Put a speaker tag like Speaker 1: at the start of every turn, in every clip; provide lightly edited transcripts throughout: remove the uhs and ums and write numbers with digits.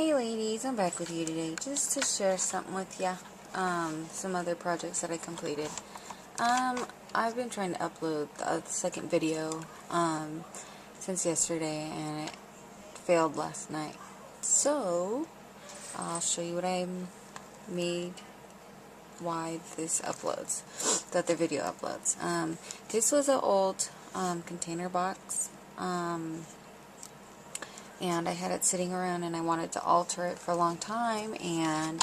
Speaker 1: Hey ladies, I'm back with you today just to share something with ya. Some other projects that I completed. I've been trying to upload the second video, since yesterday, and it failed last night. So, I'll show you what I made, why this uploads, the other video uploads. This was an old, container box, and I had it sitting around and I wanted to alter it for a long time and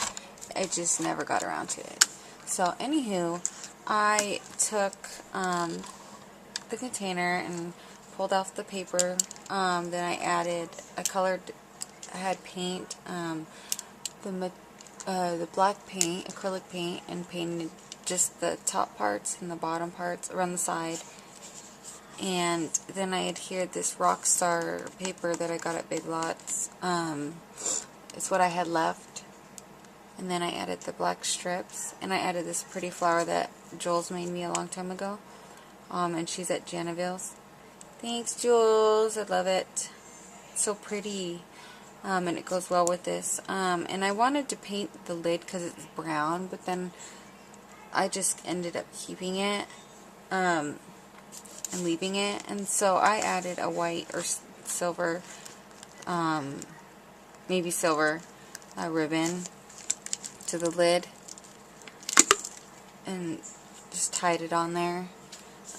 Speaker 1: I just never got around to it. So anywho, I took the container and pulled off the paper. Then I had paint, the black paint, acrylic paint, and painted just the top parts and the bottom parts around the side. And then I adhered this Rockstar paper that I got at Big Lots. It's what I had left. And then I added the black strips. And I added this pretty flower that Jules made me a long time ago. And she's at Janaville's. Thanks, Jules. I love it. It's so pretty. And it goes well with this. And I wanted to paint the lid because it's brown. But then I just ended up keeping it. And leaving it, and so I added a white or silver, maybe silver, ribbon to the lid, and just tied it on there.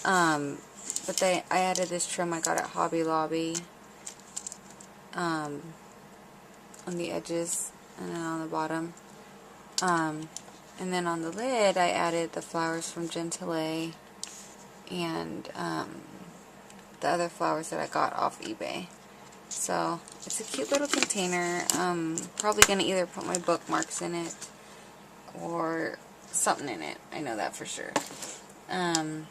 Speaker 1: But I added this trim I got at Hobby Lobby, on the edges and then on the bottom, and then on the lid I added the flowers from Gentile and the other flowers that I got off eBay. So it's a cute little container. Probably going to either put my bookmarks in it or something in it. I know that for sure. And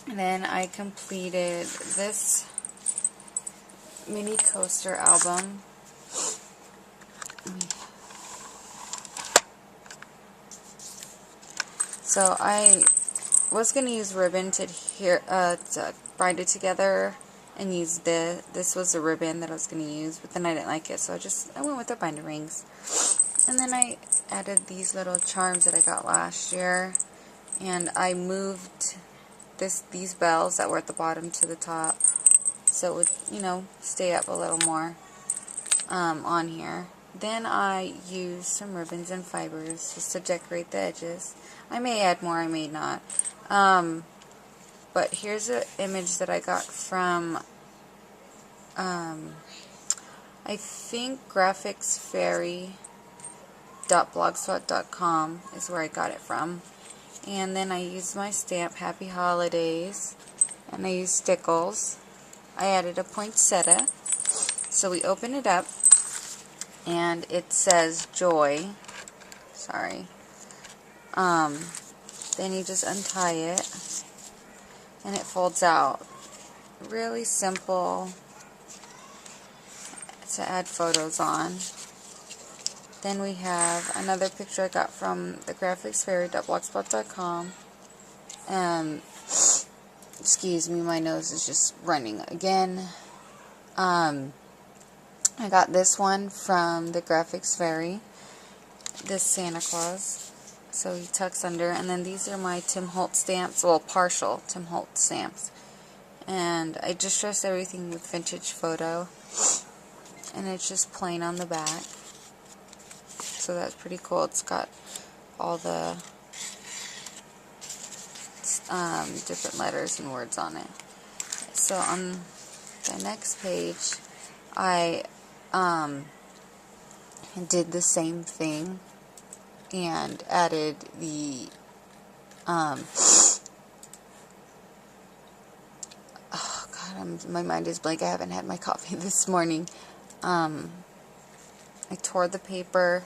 Speaker 1: then I completed this mini coaster album. So I was going to use ribbon to bind it together and use this was the ribbon that I was going to use, but then I didn't like it, so I went with the binder rings. And then I added these little charms that I got last year, and I moved these bells that were at the bottom to the top so it would, stay up a little more on here. Then I used some ribbons and fibers just to decorate the edges. I may add more, I may not. But here's an image that I got from, I think graphicsfairy.blogspot.com is where I got it from. And then I used my stamp, Happy Holidays, and I used stickles. I added a poinsettia. So we open it up, and it says joy. Sorry. Then you just untie it, and it folds out. Really simple to add photos on. Then we have another picture I got from the graphicsfairy.blogspot.com. Excuse me, my nose is just running again. I got this one from the Graphics Fairy. This Santa Claus. So he tucks under. And then these are my Tim Holtz stamps. Well, partial Tim Holtz stamps. And I distressed everything with vintage photo. And it's just plain on the back. So that's pretty cool. It's got all the different letters and words on it. So on the next page, I did the same thing and added the oh god, my mind is blank. I haven't had my coffee this morning. I tore the paper,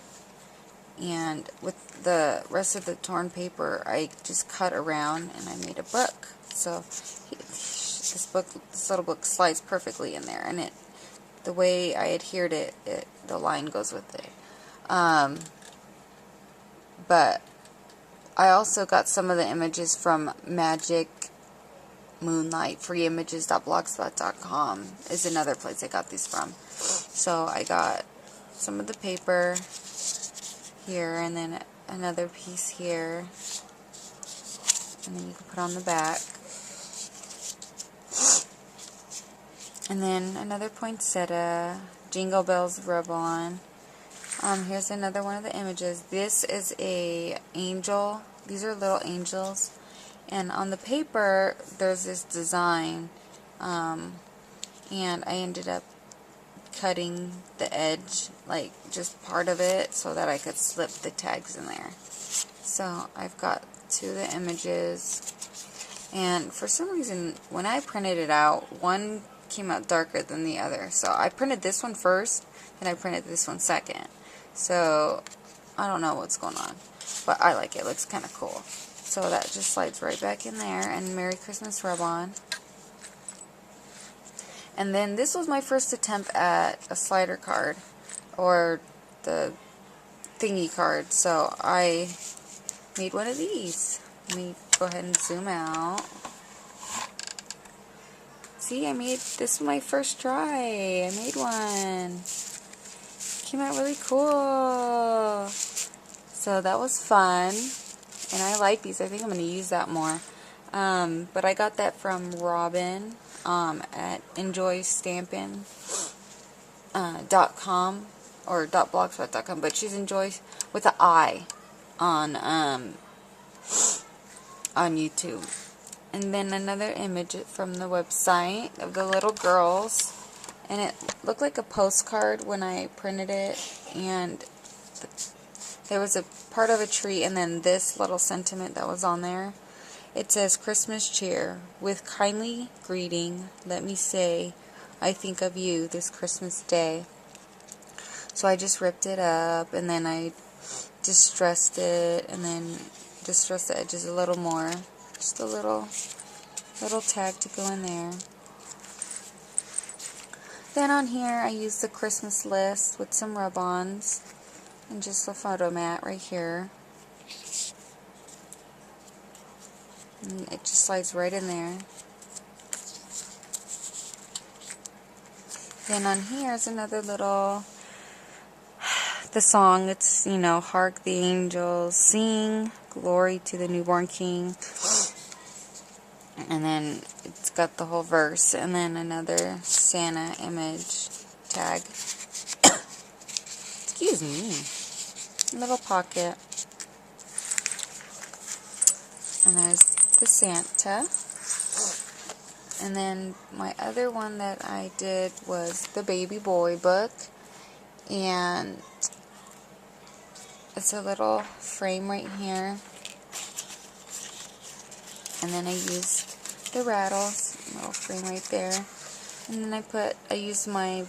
Speaker 1: and with the rest of the torn paper I just cut around and I made a book. So this little book slides perfectly in there, and the way I adhered it, the line goes with it. But I also got some of the images from Magic Moonlight. Freeimages.blogspot.com is another place I got these from. So I got some of the paper here, and then another piece here, and then you can put on the back, and then another poinsettia, Jingle Bells rub-on. Here's another one of the images. This is a angel. These are little angels, and on the paper there's this design, and I ended up cutting the edge, like just part of it, so that I could slip the tags in there. So I've got two of the images, and for some reason when I printed it out, one came out darker than the other. So I printed this one first, and I printed this one second. So I don't know what's going on, but I like it. It looks kind of cool. So that just slides right back in there, and Merry Christmas rub-on. And then this was my first attempt at a slider card, or the thingy card. So I made one of these. Let me go ahead and zoom out. See, I made this was my first try. I made one. Came out really cool. So that was fun, and I like these. I think I'm going to use that more. But I got that from Robin at enjoystampin.com or .blogspot.com, but she's Enjoy with an I on YouTube. And then another image from the website of the little girls, and it looked like a postcard when I printed it, and there was a part of a tree, and then this little sentiment that was on there. It says, "Christmas cheer. With kindly greeting, let me say, I think of you this Christmas day." So I just ripped it up, and then I distressed it, and then distressed the edges a little more. Just a little tag to go in there. Then on here, I used the Christmas list with some rub-ons and just a photo mat right here. And it just slides right in there. Then on here is another little, the song, it's, you know, "Hark the angels sing, glory to the newborn King." And then it's got the whole verse, and then another Santa image tag. Excuse me. Little pocket. And there's the Santa. And then my other one that I did was the Baby Boy book, and it's a little frame right here, and then I used the rattles, little frame right there, and then I used my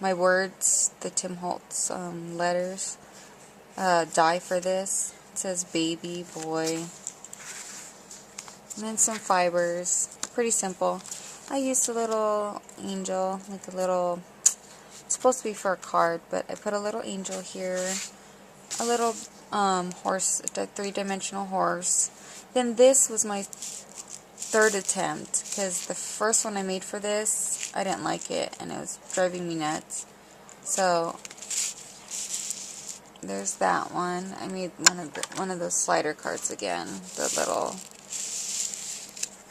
Speaker 1: my words, the Tim Holtz letters die for this. It says Baby Boy, and then some fibers. Pretty simple. I used a little angel, like a little, it's supposed to be for a card, but I put a little angel here, a little horse, a three-dimensional horse. Then this was my third attempt, because the first one I made for this, I didn't like it, and it was driving me nuts. So there's that one. I made one of those slider cards again, the little.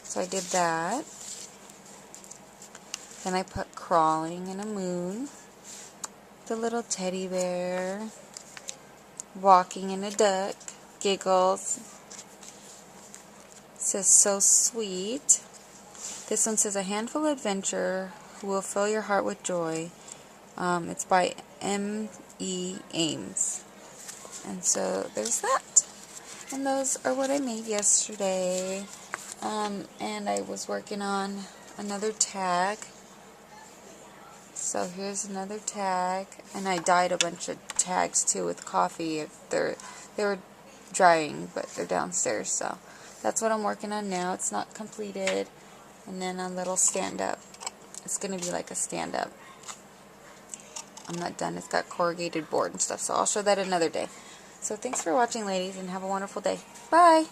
Speaker 1: So I did that. Then I put crawling and a moon, the little teddy bear, walking and a duck, giggles. It says so sweet. This one says a handful adventure who will fill your heart with joy. It's by M.E. Ames. And so there's that. And those are what I made yesterday. And I was working on another tag. So here's another tag, and I dyed a bunch of tags too with coffee. If they were drying, but they're downstairs. So that's what I'm working on now. It's not completed. And then a little stand-up. It's gonna be like a stand-up. I'm not done. It's got corrugated board and stuff. So I'll show that another day. So thanks for watching, ladies, and have a wonderful day. Bye.